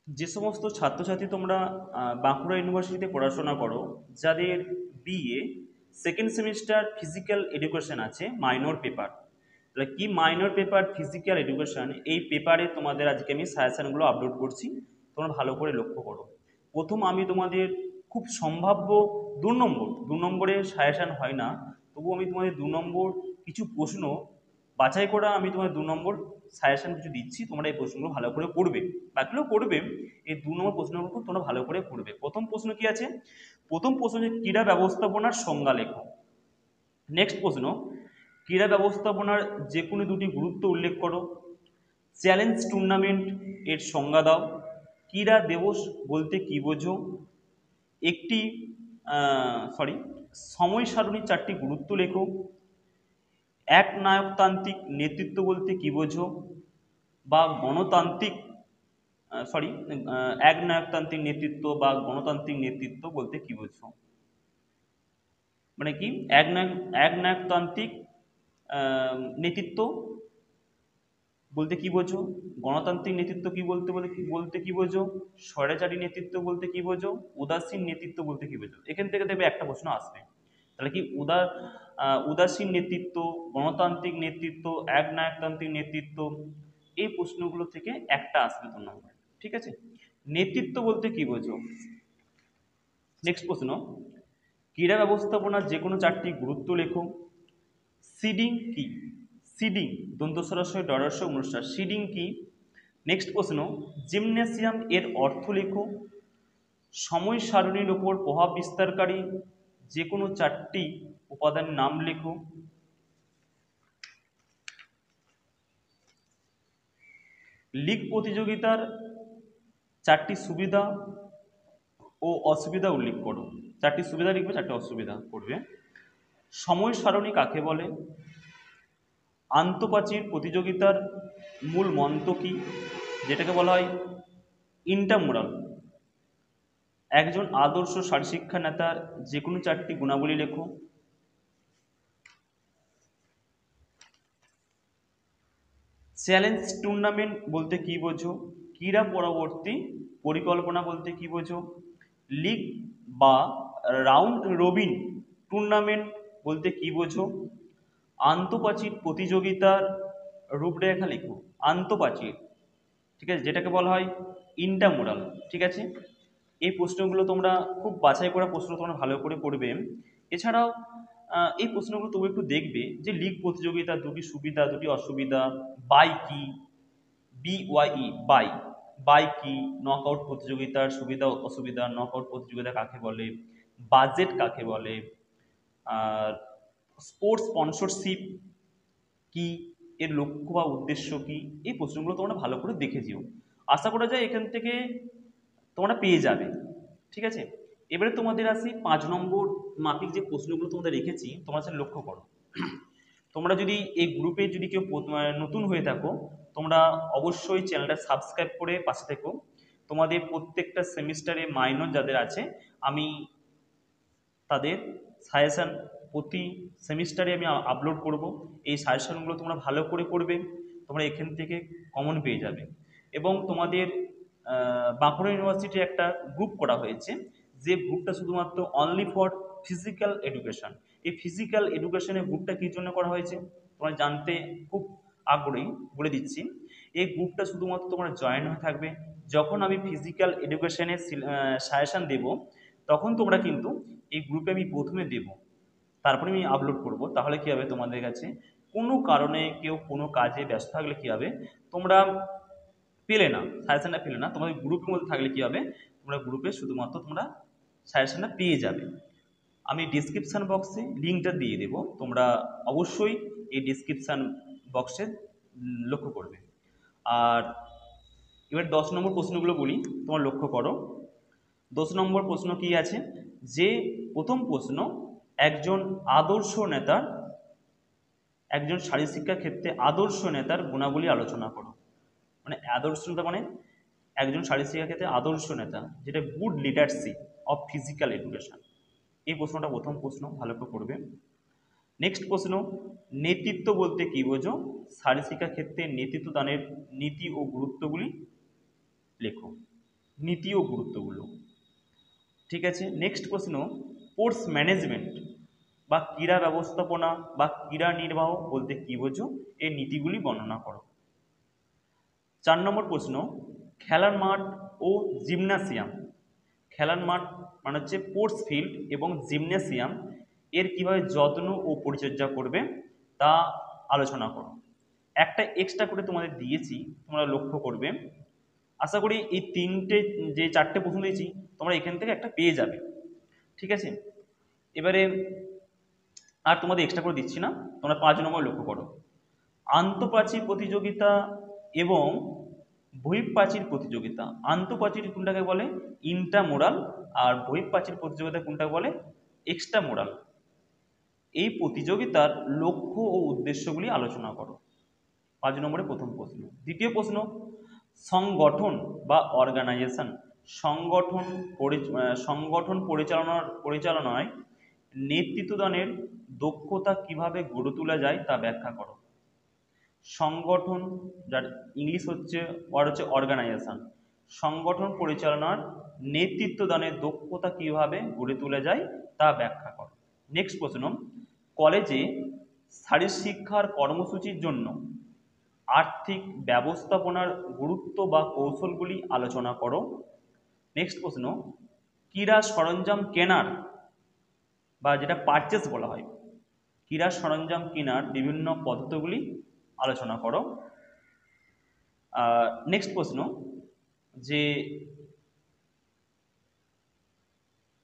যে সমস্ত ছাত্রছাত্রী তোমরা বাঁকুড়া ইউনিভার্সিটিতে পড়াশোনা করো, যাদের BA second semester physical education আছে মাইনর পেপার, তাহলে কি মাইনর পেপার ফিজিক্যাল এডুকেশন, এই পেপারে তোমাদের আজকে আমি সাজেশনগুলো আপলোড করছি, তোমরা ভালো করে লক্ষ্য করো। প্রথম আমি তোমাদের খুব সম্ভাব্য 2 নম্বরে সাজেশন হয় না, তবু আমি তোমাদের 2 নম্বর কিছু প্রশ্ন বাছাই করা, আমি তোমাদের 2 নম্বর সাজেশন কিছু দিচ্ছি, তোমরা এই প্রশ্নগুলো ভালো করে পড়বে, বাকিও পড়বে। এই 2 নম্বর প্রশ্নগুলো তোমরা ভালো করে পড়বে। প্রথম প্রশ্ন কি আছে? প্রথম প্রশ্ন যে ক্রীড়া ব্যবস্থাপনার সংজ্ঞা লেখো। নেক্সট প্রশ্ন, ক্রীড়া ব্যবস্থাপনার যে কোনো দুটি গুরুত্ব উল্লেখ করো। চ্যালেঞ্জ টুর্নামেন্ট এর সংজ্ঞা দাও। ক্রীড়া দিবস বলতে কী বোঝো? একটি সময় সারণীর 4টি গুরুত্ব লেখো। একনায়কতান্ত্রিক নেতৃত্ব বলতে কী বোঝো? বা গণতান্ত্রিক একনায়কতান্ত্রিক নেতৃত্ব বা গণতান্ত্রিক নেতৃত্ব বলতে কী বোঝো? মানে কি একনায়কতান্ত্রিক নেতৃত্ব বলতে কি বোঝো? গণতান্ত্রিক নেতৃত্ব কি বলতে কি বোঝো? স্বৈরাচারী নেতৃত্ব বলতে কি বোঝো? উদাসীন নেতৃত্ব বলতে কি বোঝো? এখান থেকে দেখবে একটা প্রশ্ন আসবে। তাহলে কি উদাসীন নেতৃত্ব, গণতান্ত্রিক নেতৃত্ব, একনায়কতান্ত্রিক নেতৃত্ব, এই প্রশ্নগুলো থেকে একটা আসবে 2 নম্বরে। ঠিক আছে, নেতৃত্ব বলতে কি বোঝো? নেক্সট প্রশ্ন, ক্রীড়া ব্যবস্থাপনার যে কোনো 4টি গুরুত্ব লেখো। সিডিং কি? সিডিং দন্তস্বরস্বয় ডরস্বয় অনুস্বার, সিডিং কি? নেক্সট প্রশ্ন, জিমনেসিয়াম এর অর্থ লেখো। সময় সারণীর উপর প্রভাব বিস্তারকারী যে কোনো 4টি উপাদানের নাম লেখো। লিগ প্রতিযোগিতার 4টি সুবিধা ও অসুবিধা উল্লেখ করো। 4টি সুবিধা লিখবে, 4টি অসুবিধা করবে। সময় সারণী কাকে বলে? আন্তঃপ্রাচীর প্রতিযোগিতার মূল মন্ত্র কি, যেটাকে বলা হয় ইন্টামোরাল। একজন আদর্শ শারীরশিক্ষা নেতার যে কোনো 4টি গুণাবলী লেখো। চ্যালেঞ্জ টুর্নামেন্ট বলতে কি বোঝো? ক্রীড়া পরবর্তী পরিকল্পনা বলতে কি বোঝো? লিগ বা রাউন্ড রবিন টুর্নামেন্ট বলতে কি বোঝো? আন্তঃপ্রাচীর প্রতিযোগিতার রূপরেখা লেখো। আন্তঃপ্রাচীর, ঠিক আছে, যেটাকে বলা হয় ইন্টামোরাল। ঠিক আছে, এই প্রশ্নগুলো তোমরা খুব বাছাই করা প্রশ্ন, তোমরা ভালো করে পড়বে। এছাড়াও এই প্রশ্নগুলো তবু একটু দেখবে যে লিগ প্রতিযোগিতা, 2টি সুবিধা 2টি অসুবিধা, বাই কি, বিওয়াই বাই, বাই কি, নকআউট প্রতিযোগিতার সুবিধা অসুবিধা, নকআউট প্রতিযোগিতা কাকে বলে, বাজেট কাকে বলে, আর স্পোর্টস স্পন্সরশিপ কি, এর লক্ষ্য বা উদ্দেশ্য কি, এই প্রশ্নগুলো তোমরা ভালো করে দেখে যেও। আশা করা যায় এখান থেকে তোমরা পেয়ে যাবে। ঠিক আছে, এবারে তোমাদের আসি 5 নম্বর মাফিক যে প্রশ্নগুলো তোমাদের রেখেছি, তোমরা সেটা লক্ষ্য করো। তোমরা যদি এই গ্রুপে যদি কেউ নতুন হয়ে থাকো, তোমরা অবশ্যই চ্যানেলটা সাবস্ক্রাইব করে পাশে থেকো। তোমাদের প্রত্যেকটা সেমিস্টারে মাইনর যাদের আছে, আমি তাদের সাজেশান প্রতি সেমিস্টারে আমি আপলোড করব। এই সাজেশানগুলো তোমরা ভালো করে করবে, তোমরা এখান থেকে কমন পেয়ে যাবে। এবং তোমাদের বাঁকুড়া ইউনিভার্সিটি একটা গ্রুপ করা হয়েছে, যে গ্রুপটা শুধুমাত্র অনলি ফর ফিজিক্যাল এডুকেশন। এই ফিজিক্যাল এডুকেশনের গ্রুপটা কী জন্য করা হয়েছে তোমরা জানতে খুব আগ্রহী, বলে দিচ্ছি। এই গ্রুপটা শুধুমাত্র তোমরা জয়েন হয়ে থাকবে, যখন আমি ফিজিক্যাল এডুকেশনের সাজেশান দেব, তখন তোমরা কিন্তু এই গ্রুপে আমি প্রথমে দেব, তারপরে আমি আপলোড করব। তাহলে কী হবে, তোমাদের কাছে কোনো কারণে কেউ কোনো কাজে ব্যস্ত থাকলে কী হবে, তোমরা পেলে না, সাজেশনটা পেলে না, তোমাদের গ্রুপের মধ্যে থাকলে কী হবে, তোমরা গ্রুপে শুধুমাত্র তোমরা সাজেশনটা পেয়ে যাবে। আমি ডিসক্রিপশান বক্সে লিঙ্কটা দিয়ে দেবো, তোমরা অবশ্যই এই ডিসক্রিপশান বক্সে লক্ষ্য করবে। আর এবার 10 নম্বর প্রশ্নগুলো বলি, তোমরা লক্ষ্য করো। 10 নম্বর প্রশ্ন কি আছে, যে প্রথম প্রশ্ন, একজন আদর্শ নেতার, একজন শারীরশিক্ষা ক্ষেত্রে আদর্শ নেতার গুণাবলী আলোচনা করো। মানে আদর্শ নেতা মানে একজন শারীরশিক্ষা ক্ষেত্রে আদর্শ নেতা, যেটা good leadership of physical education. এই প্রশ্নটা প্রথম প্রশ্ন, ভালো করে পড়বে। নেক্সট প্রশ্ন, নেতৃত্ব বলতে কি বোঝো? শারীরশিক্ষা ক্ষেত্রে নেতৃত্ব দানের নীতি ও গুরুত্বগুলি লেখো। নীতি ও গুরুত্বগুলো। ঠিক আছে, নেক্সট প্রশ্ন, স্পোর্টস ম্যানেজমেন্ট বা ক্রীড়া ব্যবস্থাপনা বা ক্রীড়া নির্বাহ বলতে কী বোঝো, এই নীতিগুলি বর্ণনা করো। 4 নম্বর প্রশ্ন, খেলার মাঠ ও জিমনাসিয়াম। খেলার মাঠ মানে হচ্ছে স্পোর্টস ফিল্ড, এবং জিমনেসিয়াম এর কীভাবে যত্ন ও পরিচর্যা করবে তা আলোচনা করো। একটা এক্সট্রা করে তোমাদের দিয়েছি, তোমরা লক্ষ্য করবে। আশা করি এই যে 4টে প্রশ্ন দিয়েছি তোমরা এখান থেকে একটা পেয়ে যাবে। ঠিক আছে, এবারে আর তোমাদের এক্সট্রা করে দিচ্ছি না, তোমরা 5 নম্বর লক্ষ্য করো। আন্তঃপ্রাচীর প্রতিযোগিতা এবং বহিঃপ্রাচীর প্রতিযোগিতা। আন্তঃপ্রাচীর কোনটাকে বলে? ইন্ট্রামোরাল। আর বহিঃপ্রাচীর প্রতিযোগিতা কোনটাকে বলে? এক্সট্রামোরাল। এই প্রতিযোগিতার লক্ষ্য ও উদ্দেশ্যগুলি আলোচনা করো। 5 নম্বরের প্রথম প্রশ্ন। দ্বিতীয় প্রশ্ন, সংগঠন বা অর্গানাইজেশন। সংগঠন পরিচালনায় নেতৃত্বদানের দক্ষতা কিভাবে গড়ে তোলা যায় তা ব্যাখ্যা করো। সংগঠন, যার ইংলিশ হচ্ছে অর্গানাইজেশন, সংগঠন পরিচালনার নেতৃত্বদানের দক্ষতা কিভাবে গড়ে তোলা যায় তা ব্যাখ্যা করো। নেক্সট প্রশ্ন, কলেজে শারীরশিক্ষার কর্মসূচির জন্য আর্থিক ব্যবস্থাপনার গুরুত্ব বা কৌশলগুলি আলোচনা করো। নেক্সট প্রশ্ন, ক্রীড়া সরঞ্জাম কেনার বা যেটা পারচেস বলা হয়, ক্রীড়া সরঞ্জাম কেনার বিভিন্ন পদ্ধতিগুলি আলোচনা করো। নেক্সট প্রশ্ন, যে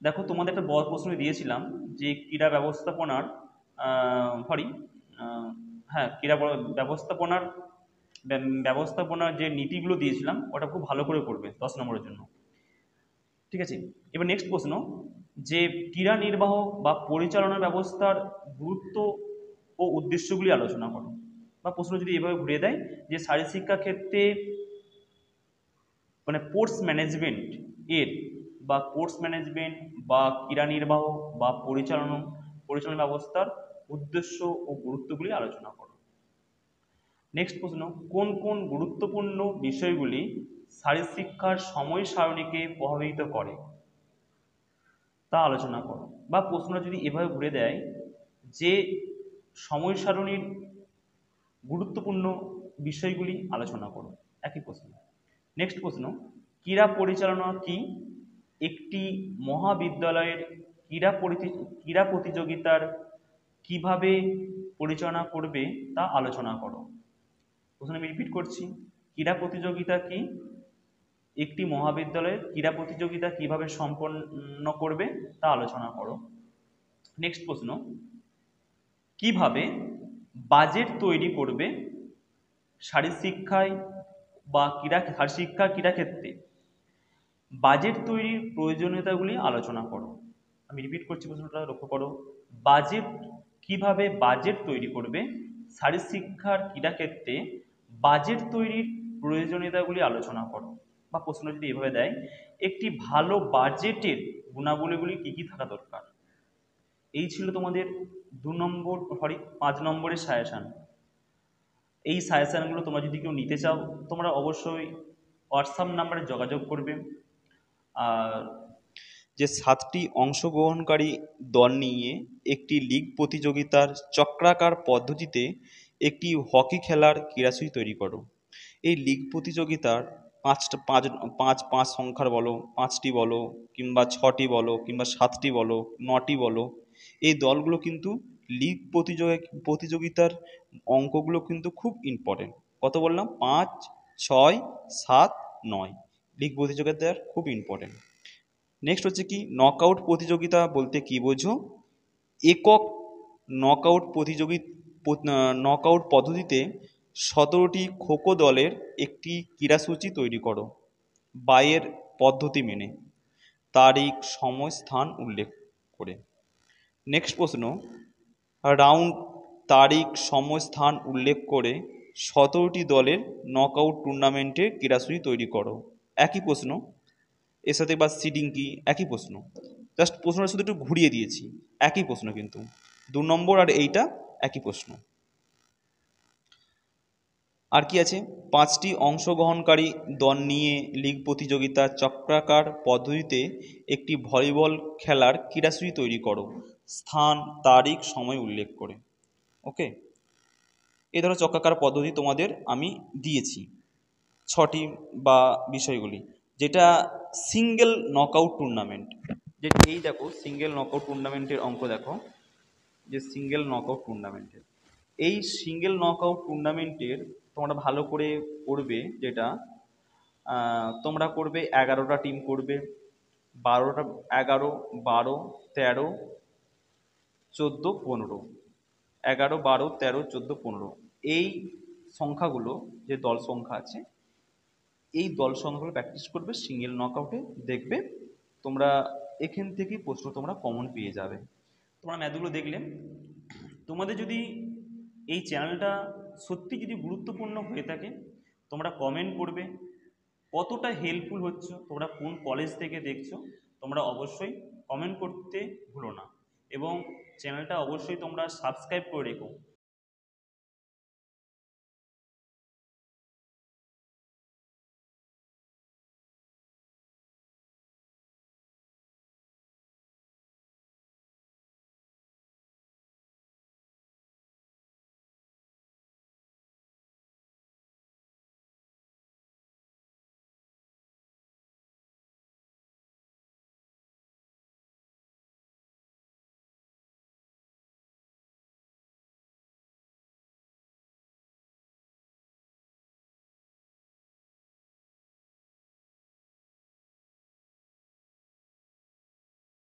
দেখো তোমাদের একটা বড় প্রশ্ন দিয়েছিলাম যে ক্রীড়া ব্যবস্থাপনার ক্রীড়া ব্যবস্থাপনার যে নীতিগুলো দিয়েছিলাম ওটা খুব ভালো করে করবে 10 নম্বরের জন্য। ঠিক আছে, এবার নেক্সট প্রশ্ন, যে ক্রীড়া নির্বাহ বা পরিচালনা ব্যবস্থার গুরুত্ব ও উদ্দেশ্যগুলি আলোচনা করো। বা প্রশ্ন যদি এভাবে ঘুরিয়ে দেয় যে শারীরশিক্ষা ক্ষেত্রে মানে স্পোর্টস ম্যানেজমেন্ট বা ক্রীড়া নির্বাহ বা পরিচালনা ব্যবস্থার উদ্দেশ্য ও গুরুত্বগুলি আলোচনা করো। নেক্সট প্রশ্ন, কোন কোন গুরুত্বপূর্ণ বিষয়গুলি শারীরশিক্ষার সময় সারণীকে প্রভাবিত করে তা আলোচনা করো। বা প্রশ্নটা যদি এভাবে ঘুরে দেয় যে সময় সারণীর গুরুত্বপূর্ণ বিষয়গুলি আলোচনা করো, একই প্রশ্ন। নেক্সট প্রশ্ন, ক্রীড়া পরিচালনা কি? একটি মহাবিদ্যালয়ের ক্রীড়া প্রতিযোগিতার কিভাবে পরিচালনা করবে তা আলোচনা করো। প্রশ্ন আমি রিপিট করছি, ক্রীড়া প্রতিযোগিতা কি? একটি মহাবিদ্যালয়ের ক্রীড়া প্রতিযোগিতা কিভাবে সম্পন্ন করবে তা আলোচনা করো। নেক্সট প্রশ্ন, কিভাবে বাজেট তৈরি করবে শারীরশিক্ষায় বা ক্রীড়া ক্ষেত্রে বাজেট তৈরির প্রয়োজনীয়তাগুলি আলোচনা করো। আমি রিপিট করছি প্রশ্নটা, লক্ষ্য করো। কিভাবে বাজেট তৈরি করবে শারীরশিক্ষার ক্রীড়াক্ষেত্রে বাজেট তৈরির প্রয়োজনীয়তাগুলি আলোচনা করো। বা প্রশ্ন যদি এভাবে দেয়, একটি ভালো বাজেটের গুণাবলীগুলি কী কী থাকা দরকার। এই ছিল তোমাদের 5 নম্বরের সাজেশান। এই সাজেশানগুলো তোমরা যদি কেউ নিতে চাও তোমরা অবশ্যই হোয়াটসঅ্যাপ নাম্বারে যোগাযোগ করবে। আর যে 7টি অংশগ্রহণকারী দল নিয়ে একটি লিগ প্রতিযোগিতার চক্রাকার পদ্ধতিতে একটি হকি খেলার ক্রীড়াসূচি তৈরি করো। এই লিগ প্রতিযোগিতার 5 সংখ্যার বলো, 5টি বলো কিংবা 6টি বলো কিংবা 7টি বলো 9টি বলো, এই দলগুলো কিন্তু লিগ প্রতিযোগিতার অঙ্কগুলো কিন্তু খুব ইম্পর্টেন্ট। কত বললাম? 5, 6, 7, 9 লিগ প্রতিযোগিতার খুব ইম্পর্টেন্ট। নেক্সট হচ্ছে কি, নকআউট প্রতিযোগিতা বলতে কি বোঝো? একক নকআউট পদ্ধতিতে 17টি খোখো দলের একটি ক্রীড়াসূচি তৈরি করো বাইয়ের পদ্ধতি মেনে, তারিখ, সময়, স্থান উল্লেখ করে। নেক্সট প্রশ্ন, রাউন্ড, তারিখ, সময়, স্থান উল্লেখ করে 17টি দলের নকআউট টুর্নামেন্টের ক্রীড়াসূচি তৈরি করো। একই প্রশ্ন, এর সাথে বা সিডিং কি, একই প্রশ্ন, জাস্ট প্রশ্নটা শুধু একটু ঘুরিয়ে দিয়েছি, একই প্রশ্ন কিন্তু 2 নম্বর আর এইটা একই প্রশ্ন। আর কি আছে, 5টি অংশগ্রহণকারী দল নিয়ে লিগ প্রতিযোগিতা চক্রাকার পদ্ধতিতে একটি ভলিবল খেলার ক্রীড়াসূচি তৈরি করো, স্থান তারিখ সময় উল্লেখ করে। ওকে, এই ধরো চক্রাকার পদ্ধতি তোমাদের আমি দিয়েছি 6টি বা বিষয়গুলি, যেটা সিঙ্গেল নকআউট টুর্নামেন্ট, যে এই দেখো সিঙ্গেল নকআউট টুর্নামেন্টের অঙ্ক দেখো, যে সিঙ্গেল নকআউট টুর্নামেন্টের, এই সিঙ্গেল নকআউট টুর্নামেন্টের তোমরা ভালো করে করবে, যেটা তোমরা করবে 11টা টিম করবে, 12টা, 11, 12, 13, 14, 15, 11, 12, 13, 14, 15, এই সংখ্যাগুলো যে দল সংখ্যা আছে, এই দল সংখ্যাগুলো প্র্যাকটিস করবে সিঙ্গেল নকআউটে, দেখবে তোমরা এখান থেকেই প্রশ্ন তোমরা কমন পেয়ে যাবে। তোমরা ম্যাথগুলো দেখলে, তোমাদের যদি এই চ্যানেলটা সত্যি যদি গুরুত্বপূর্ণ হয়ে থাকে, তোমরা কমেন্ট করবে কতটা হেল্পফুল হচ্ছে, তোমরা কোন কলেজ থেকে দেখছো, তোমরা অবশ্যই কমেন্ট করতে ভুলো না, এবং চ্যানেলটা অবশ্যই তোমরা সাবস্ক্রাইব করে রেখো।